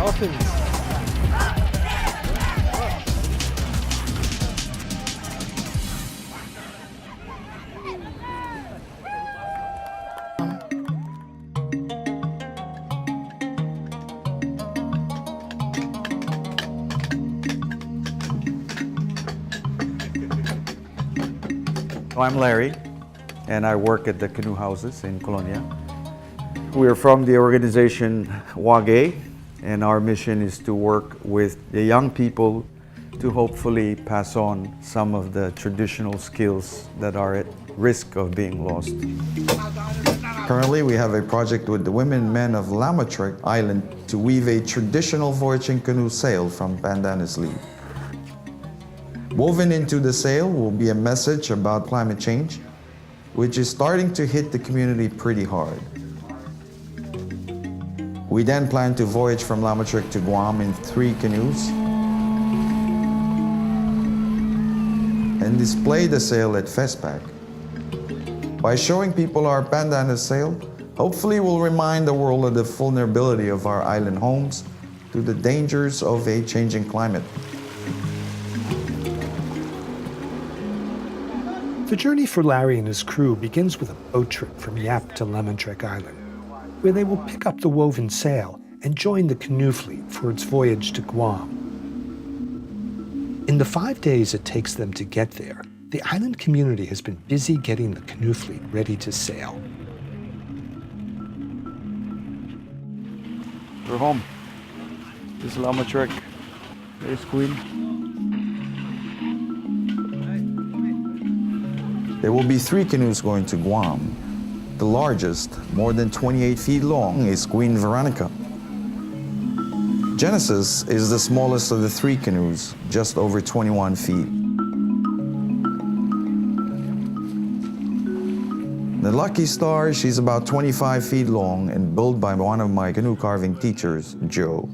Dolphins. I'm Larry, and I work at the canoe houses in Colonia. We are from the organization Waagey, and our mission is to work with the young people to hopefully pass on some of the traditional skills that are at risk of being lost. Currently, we have a project with the women and men of Lamotrek Island to weave a traditional voyaging canoe sail from pandanus leaf. Woven into the sail will be a message about climate change, which is starting to hit the community pretty hard. We then plan to voyage from Lamotrek to Guam in 3 canoes and display the sail at FESPAC. By showing people our pandanus sail, hopefully we'll remind the world of the vulnerability of our island homes to the dangers of a changing climate. The journey for Larry and his crew begins with a boat trip from Yap to Lamotrek Island, where they will pick up the woven sail and join the canoe fleet for its voyage to Guam. In the 5 days it takes them to get there, the island community has been busy getting the canoe fleet ready to sail. We're home. This is Lamotrek. There's Queen. There will be 3 canoes going to Guam. The largest, more than 28 feet long, is Queen Veronica. Genesis is the smallest of the 3 canoes, just over 21 feet. The Lucky Star, she's about 25 feet long and built by one of my canoe carving teachers, Joe.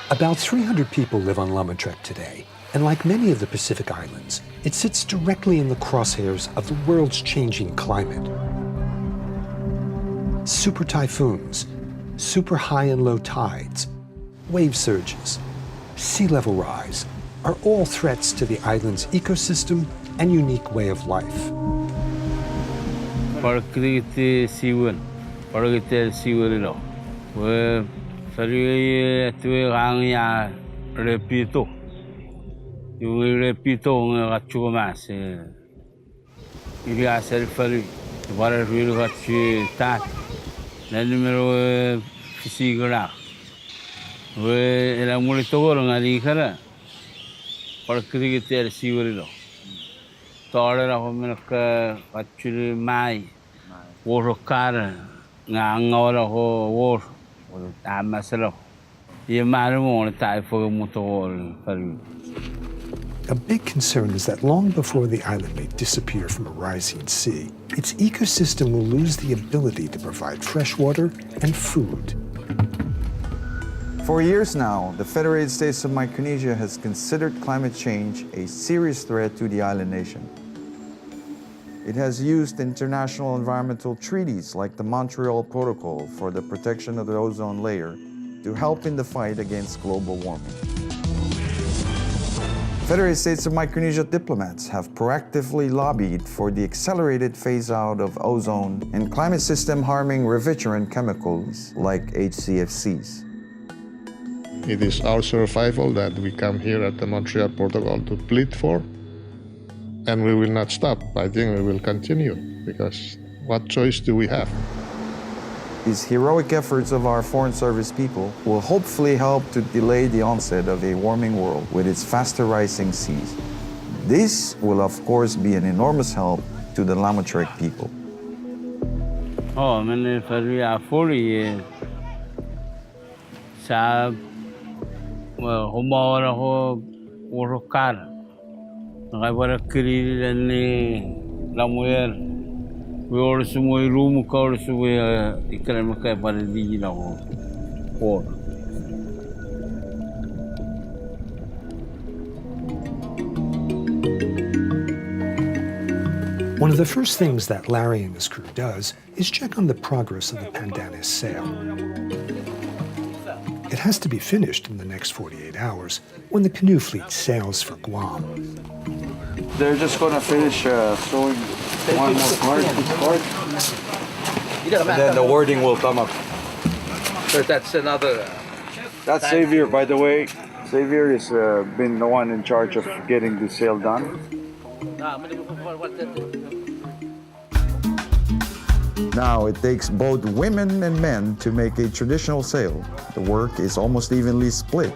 About 300 people live on Lamotrek today, and like many of the Pacific Islands, it sits directly in the crosshairs of the world's changing climate. Super typhoons, super high and low tides, wave surges, sea level rise are all threats to the island's ecosystem and unique way of life. Fari tuwe ya repito. Yung repito ng atsumas. Ili asal fari. Para rulo katsi tat. Na numero fisigura. We la mulito ko ngari kara. Para krigiter siwirilo. Tore ra ko menaka katsi mai. Woro kara nga ngora ko wor. A big concern is that long before the island may disappear from a rising sea, its ecosystem will lose the ability to provide fresh water and food. For years now, the Federated States of Micronesia has considered climate change a serious threat to the island nation. It has used international environmental treaties like the Montreal Protocol for the protection of the ozone layer to help in the fight against global warming. Federated States of Micronesia diplomats have proactively lobbied for the accelerated phase-out of ozone and climate system-harming refrigerant chemicals like HCFCs. It is our survival that we come here at the Montreal Protocol to plead for. And we will not stop. I think we will continue, because what choice do we have? These heroic efforts of our Foreign Service people will hopefully help to delay the onset of a warming world with its faster rising seas. This will, of course, be an enormous help to the Lamotrek people. Oh, man, we are fully sa humora ho urukar. Nakabara kiri ni lamuer. We also my room called so we economic paradi now. One of the first things that Larry and his crew does is check on the progress of the Pandanus sail. It has to be finished in the next 48 hours when the canoe fleet sails for Guam. They're just gonna finish sewing one more part, and then the wording will come up. So that's another. That's Xavier, by the way. Xavier has been the one in charge of getting the sail done. Now it takes both women and men to make a traditional sail. The work is almost evenly split.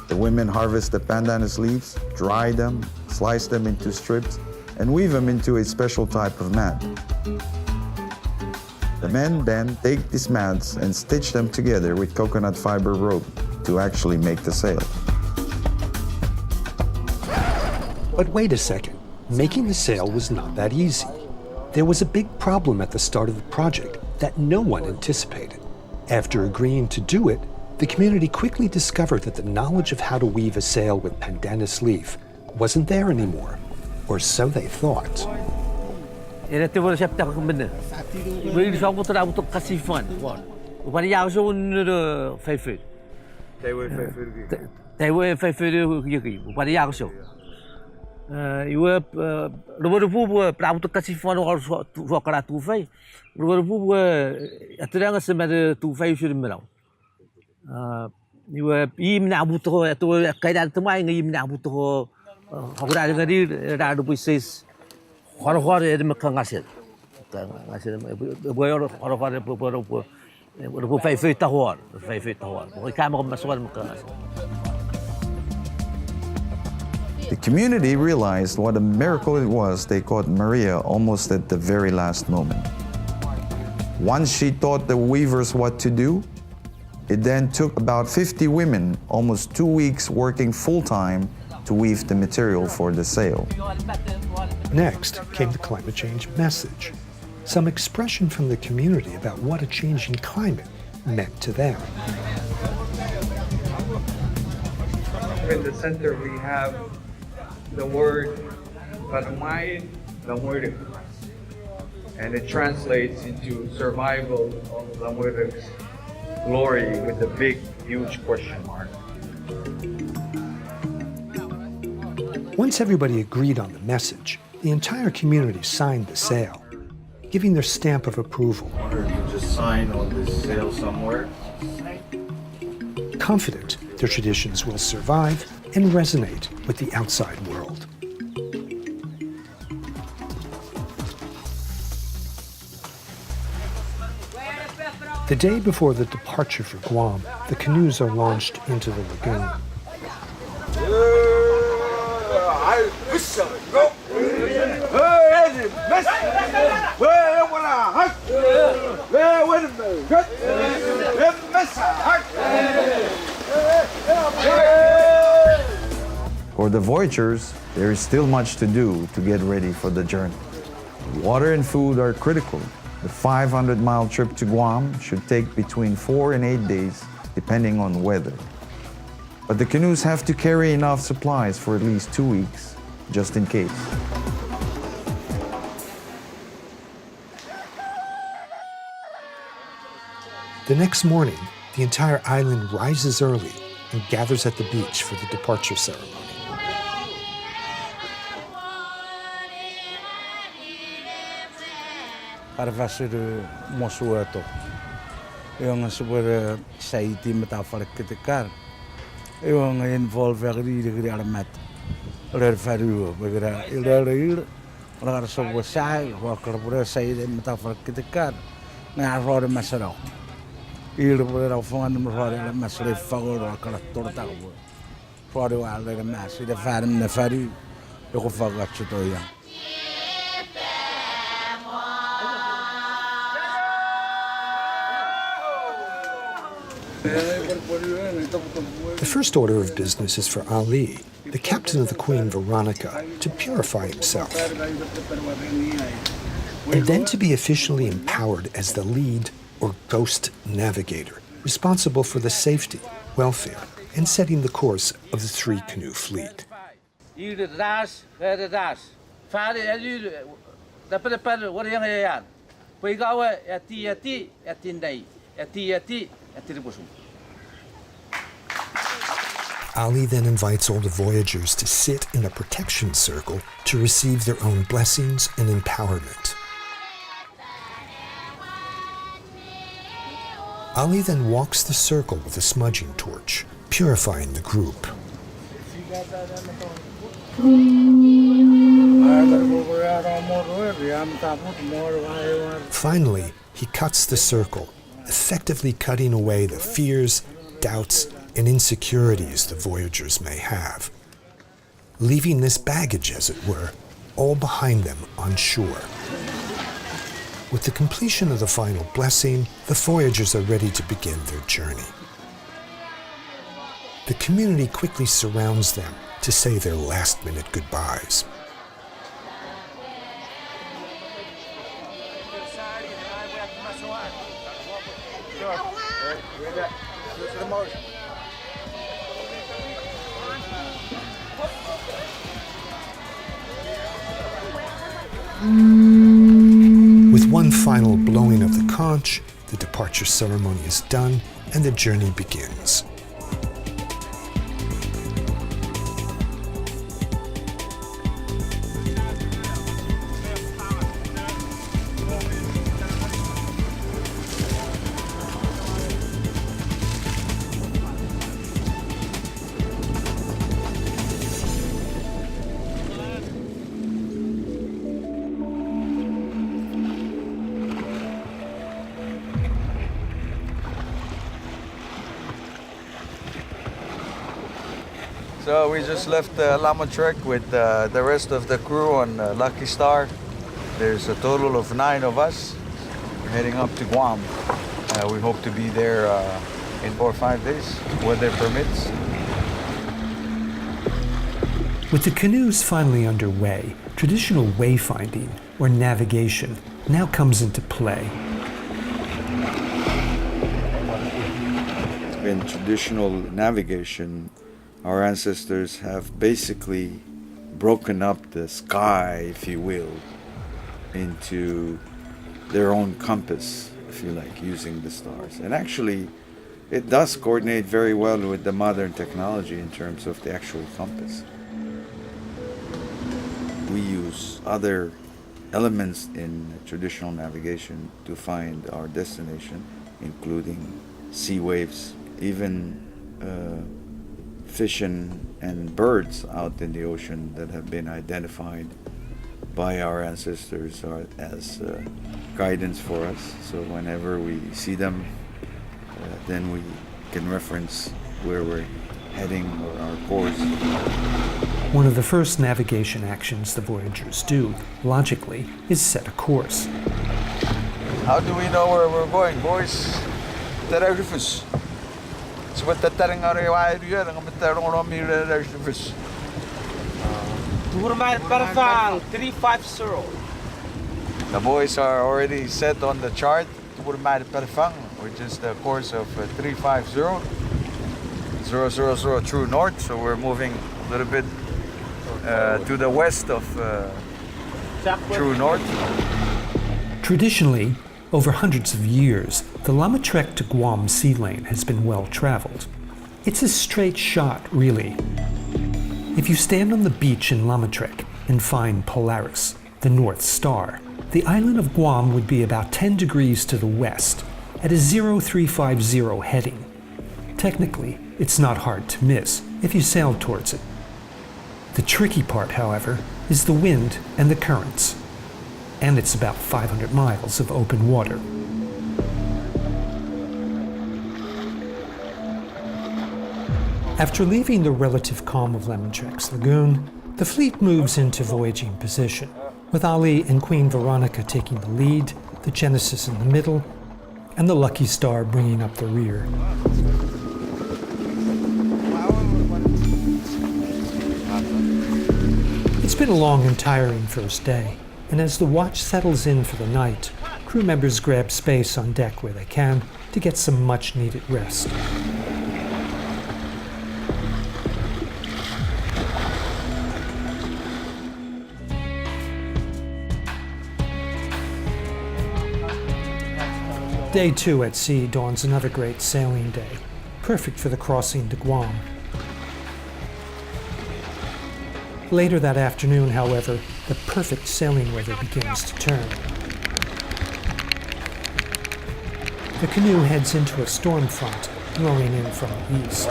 The women harvest the pandanus leaves, dry them, slice them into strips, and weave them into a special type of mat. The men then take these mats and stitch them together with coconut fiber rope to actually make the sail. But wait a second, making the sail was not that easy. There was a big problem at the start of the project that no one anticipated. After agreeing to do it, the community quickly discovered that the knowledge of how to weave a sail with pandanus leaf wasn't there anymore, or so they thought. Era te wala siap tak benda. Beri song ko tak untuk kasifan. Upaya yang so nur faifir. Taiwan faifir yaki. Upaya yang so. Iwa rubu para untuk kasifan orang so kala tu fai. Rubu atranga semada tu fai sur melau. Iwa I mina butuh tu kaidan temai ngai mina butuh. Aku dah dengar dia ada puisi. Hor dia makan ngasir boy hor faifir tahor kamu masuk makan ngasir. The community realized what a miracle it was they caught Maria almost at the very last moment. Once she taught the weavers what to do, it then took about 50 women almost 2 weeks working full-time to weave the material for the sail. Next came the climate change message, some expression from the community about what a changing climate meant to them. In the center we have the word Sail of Lamotrek, and it translates into survival of Lamotrek's glory with a big, huge question mark. Once everybody agreed on the message, the entire community signed the sail, giving their stamp of approval. Just sign on this sail somewhere. Confident their traditions will survive and resonate with the outside world. The day before the departure for Guam, the canoes are launched into the lagoon. For the voyagers, there is still much to do to get ready for the journey. Water and food are critical. The 500-mile trip to Guam should take between 4 and 8 days, depending on weather. But the canoes have to carry enough supplies for at least 2 weeks, just in case. The next morning, the entire island rises early and gathers at the beach for the departure ceremony. Para fazer moçoato. Eu não sou para sair de metal para criticar. Eu não envolvo a rir armat. Ler faru, begra. Ir. Orang sou sai, ou para sair de metal para criticar. Na roda masarau. Ir para o fundo de roda masarau fago aquela torta. Roda o ar da massa, da farum na faru. Eu fago a chutoia. The first order of business is for Ali, the captain of the Queen Veronica, to purify himself, and then to be officially empowered as the lead or ghost navigator, responsible for the safety, welfare, and setting the course of the 3-canoe fleet. dapat what yang yan. Pagawa ati nei, ati ribusum. Ali then invites all the voyagers to sit in a protection circle to receive their own blessings and empowerment. Ali then walks the circle with a smudging torch, purifying the group. Finally, he cuts the circle, effectively cutting away the fears, doubts, and insecurities the voyagers may have, leaving this baggage, as it were, all behind them on shore. With the completion of the final blessing, the voyagers are ready to begin their journey. The community quickly surrounds them to say their last-minute goodbyes. With one final blowing of the conch, the departure ceremony is done and the journey begins. So we just left Lamotrek with the rest of the crew on Lucky Star. There's a total of 9 of us. We're heading up to Guam. We hope to be there in 4 or 5 days, weather permits. With the canoes finally underway, traditional wayfinding, or navigation, now comes into play. In traditional navigation, our ancestors have basically broken up the sky, if you will, into their own compass, if you like, using the stars. And actually, it does coordinate very well with the modern technology in terms of the actual compass. We use other elements in traditional navigation to find our destination, including sea waves, even fish and birds out in the ocean that have been identified by our ancestors as guidance for us. So whenever we see them, then we can reference where we're heading or our course. One of the first navigation actions the voyagers do, logically, is set a course. How do we know where we're going, boys? Telegraphists. So what the telling are you? I'm going to 350. The boys are already set on the chart, which is the course of 350, 000 true north. So we're moving a little bit to the west of true north. Traditionally, over hundreds of years, the Lamotrek to Guam sea lane has been well traveled. It's a straight shot, really. If you stand on the beach in Lamotrek and find Polaris, the North Star, the island of Guam would be about 10 degrees to the west at a 0350 heading. Technically, it's not hard to miss if you sail towards it. The tricky part, however, is the wind and the currents. And it's about 500 miles of open water. After leaving the relative calm of Lamotrek's lagoon, the fleet moves into voyaging position, with Ali and Queen Veronica taking the lead, the Genesis in the middle, and the Lucky Star bringing up the rear. It's been a long and tiring first day, and as the watch settles in for the night, crew members grab space on deck where they can to get some much-needed rest. Day 2 at sea dawns another great sailing day, perfect for the crossing to Guam. Later that afternoon, however, the perfect sailing weather begins to turn. The canoe heads into a storm front, blowing in from the east.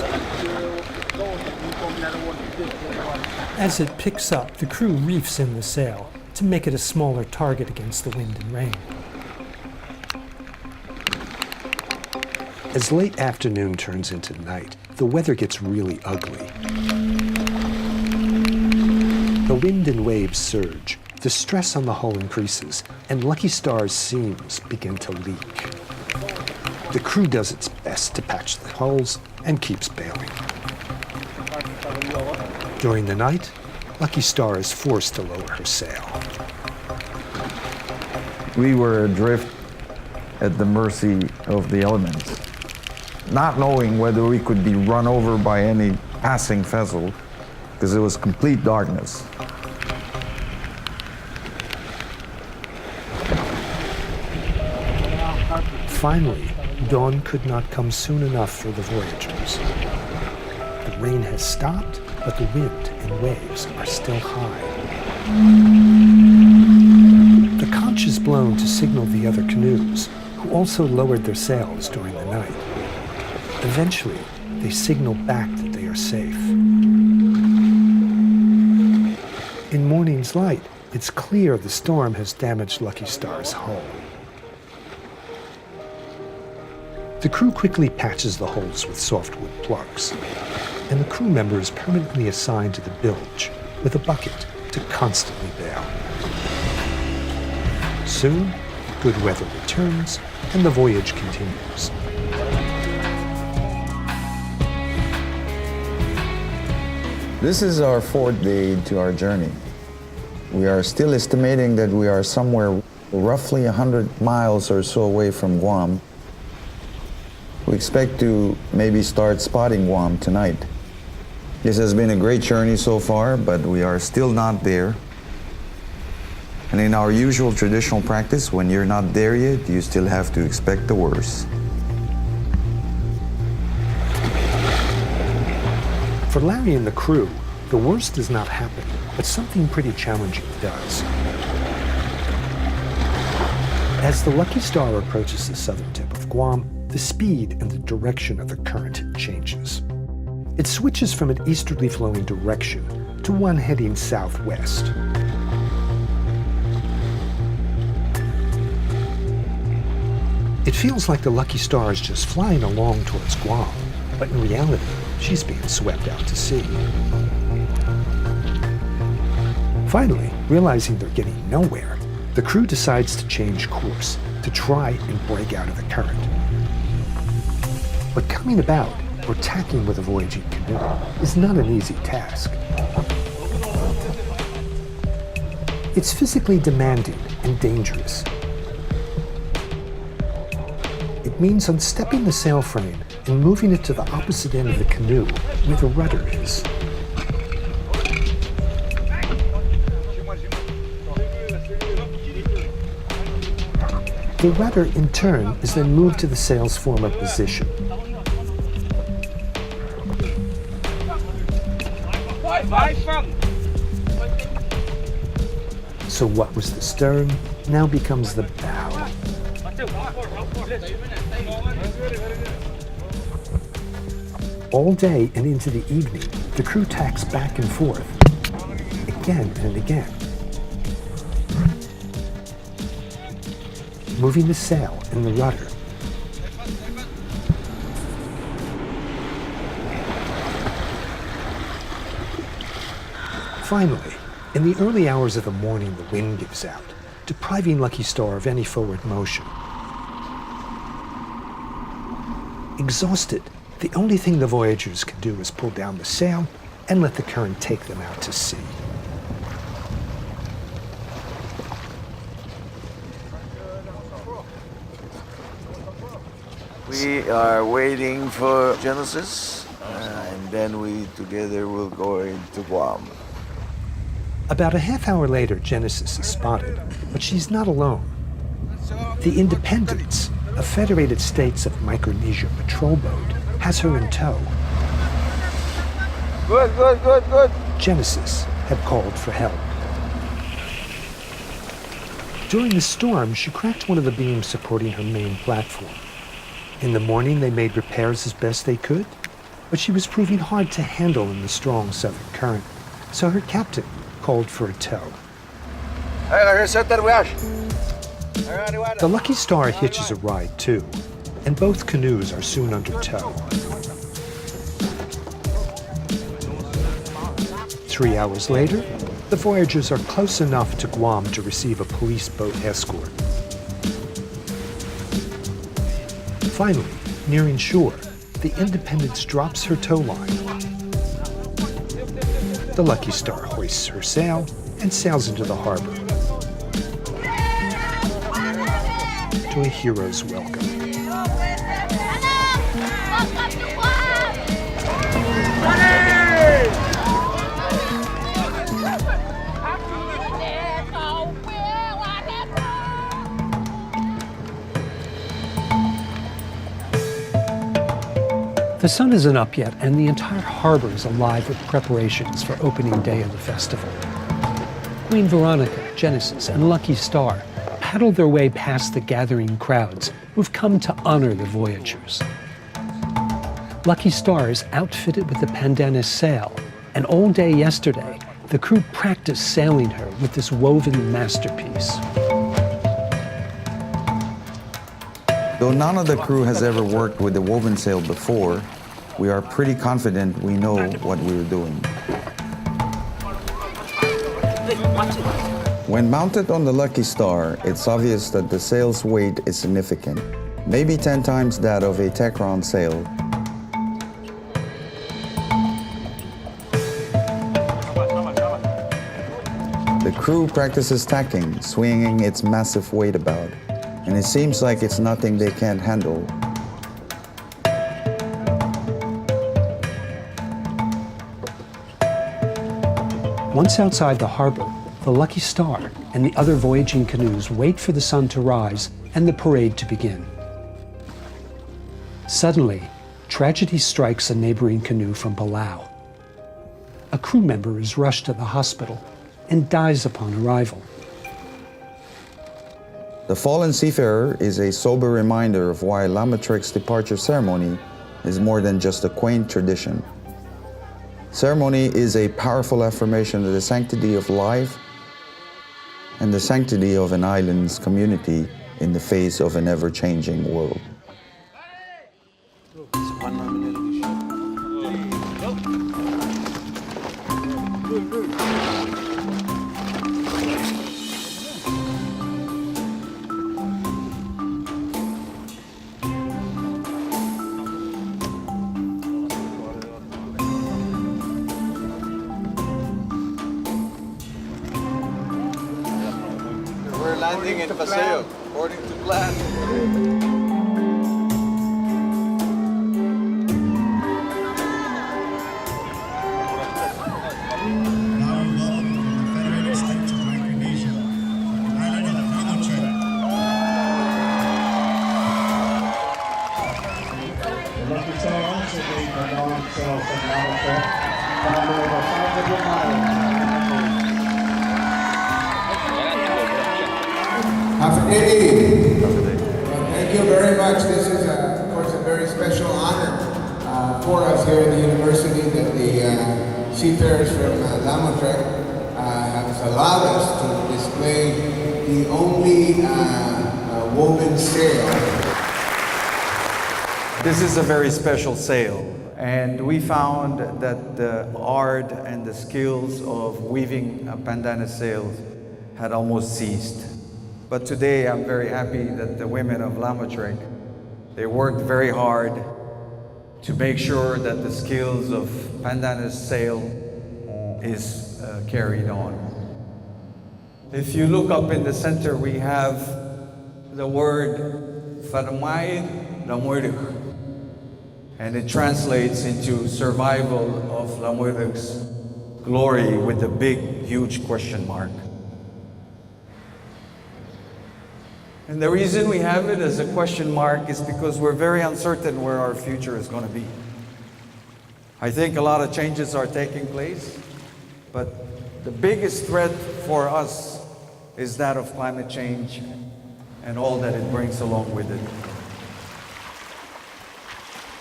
As it picks up, the crew reefs in the sail to make it a smaller target against the wind and rain. As late afternoon turns into night, the weather gets really ugly. The wind and waves surge, the stress on the hull increases, and Lucky Star's seams begin to leak. The crew does its best to patch the hulls and keeps bailing. During the night, Lucky Star is forced to lower her sail. We were adrift at the mercy of the elements, not knowing whether we could be run over by any passing vessel, because it was complete darkness. Finally, dawn could not come soon enough for the voyagers. The rain has stopped, but the wind and waves are still high. The conch is blown to signal the other canoes, who also lowered their sails during the night. Eventually, they signal back that they are safe. In morning's light, it's clear the storm has damaged Lucky Star's hull. The crew quickly patches the holes with softwood plugs, and the crew member is permanently assigned to the bilge with a bucket to constantly bail. Soon, good weather returns, and the voyage continues. This is our 4th day into our journey. We are still estimating that we are somewhere roughly 100 miles or so away from Guam. We expect to maybe start spotting Guam tonight. This has been a great journey so far, but we are still not there. And in our usual traditional practice, when you're not there yet, you still have to expect the worst. For Larry and the crew, the worst does not happen, but something pretty challenging does. As the Lucky Star approaches the southern tip of Guam, the speed and the direction of the current changes. It switches from an easterly flowing direction to one heading southwest. It feels like the Lucky Star is just flying along towards Guam, but in reality, she's being swept out to sea. Finally, realizing they're getting nowhere, the crew decides to change course to try and break out of the current. But coming about, or tacking with a voyaging canoe, is not an easy task. It's physically demanding and dangerous. It means unstepping the sail frame and moving it to the opposite end of the canoe where the rudder is. The rudder, in turn, is then moved to the sail's former position. So what was the stern now becomes the bow. All day and into the evening, the crew tacks back and forth, again and again, moving the sail and the rudder. Finally, in the early hours of the morning, the wind gives out, depriving Lucky Star of any forward motion. Exhausted, the only thing the voyagers can do is pull down the sail and let the current take them out to sea. We are waiting for Genesis, and then we together will go into Guam. About a half hour later, Genesis is spotted, but she's not alone. The Independence, a Federated States of Micronesia patrol boat has her in tow. Good. Genesis had called for help. During the storm, she cracked one of the beams supporting her main platform. In the morning, they made repairs as best they could, but she was proving hard to handle in the strong southern current, so her captain called for a tow. The Lucky Star hitches a ride too, and both canoes are soon under tow. 3 hours later, the voyagers are close enough to Guam to receive a police boat escort. Finally, nearing shore, the Independence drops her tow line. The Lucky Star hoists her sail and sails into the harbor to a hero's welcome. The sun isn't up yet, and the entire harbor is alive with preparations for opening day of the festival. Queen Veronica, Genesis, and Lucky Star paddle their way past the gathering crowds who've come to honor the voyagers. Lucky Star is outfitted with the pandanus sail, and all day yesterday, the crew practiced sailing her with this woven masterpiece. Though none of the crew has ever worked with the woven sail before, we are pretty confident we know what we're doing. When mounted on the Lucky Star, it's obvious that the sail's weight is significant, maybe 10 times that of a Techron sail. The crew practices tacking, swinging its massive weight about, and it seems like it's nothing they can't handle. Once outside the harbor, the Lucky Star and the other voyaging canoes wait for the sun to rise and the parade to begin. Suddenly, tragedy strikes a neighboring canoe from Palau. A crew member is rushed to the hospital and dies upon arrival. The fallen seafarer is a sober reminder of why Lamotrek's departure ceremony is more than just a quaint tradition. Ceremony is a powerful affirmation of the sanctity of life and the sanctity of an island's community in the face of an ever-changing world. We're landing in Paseo, according to plan. Federated States of Micronesia, the island of Lamotrek. The Lucky Star also gave the long sail from Lamotrek, traveling over 500 miles. Thank you very much. This is, of course, a very special honor for us here at the university that the seafarers from Lamotrek have allowed us to display the only woven sail. This is a very special sail, and we found that the art and the skills of weaving pandanus sails had almost ceased. But today I'm very happy that the women of Lamotrek, they worked very hard to make sure that the skills of pandanus sail is carried on. If you look up in the center, we have the word Sail of Lamotrek, and it translates into survival of Lamotrek's glory with a big, huge question mark. And the reason we have it as a question mark is because we're very uncertain where our future is going to be. I think a lot of changes are taking place, but the biggest threat for us is that of climate change and all that it brings along with it.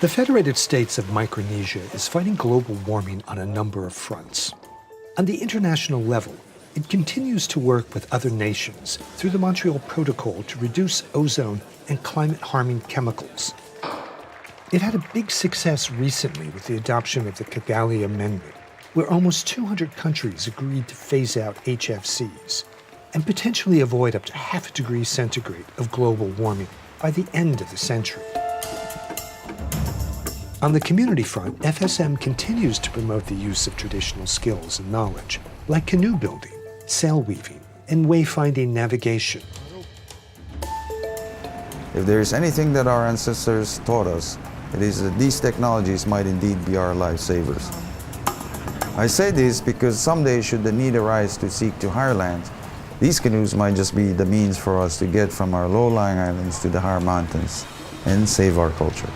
The Federated States of Micronesia is fighting global warming on a number of fronts. On the international level, it continues to work with other nations through the Montreal Protocol to reduce ozone and climate-harming chemicals. It had a big success recently with the adoption of the Kigali Amendment, where almost 200 countries agreed to phase out HFCs and potentially avoid up to 0.5 degrees centigrade of global warming by the end of the century. On the community front, FSM continues to promote the use of traditional skills and knowledge, like canoe building, sail weaving, and wayfinding navigation. If there is anything that our ancestors taught us, it is that these technologies might indeed be our lifesavers. I say this because someday, should the need arise to seek to higher lands, these canoes might just be the means for us to get from our low-lying islands to the higher mountains and save our culture.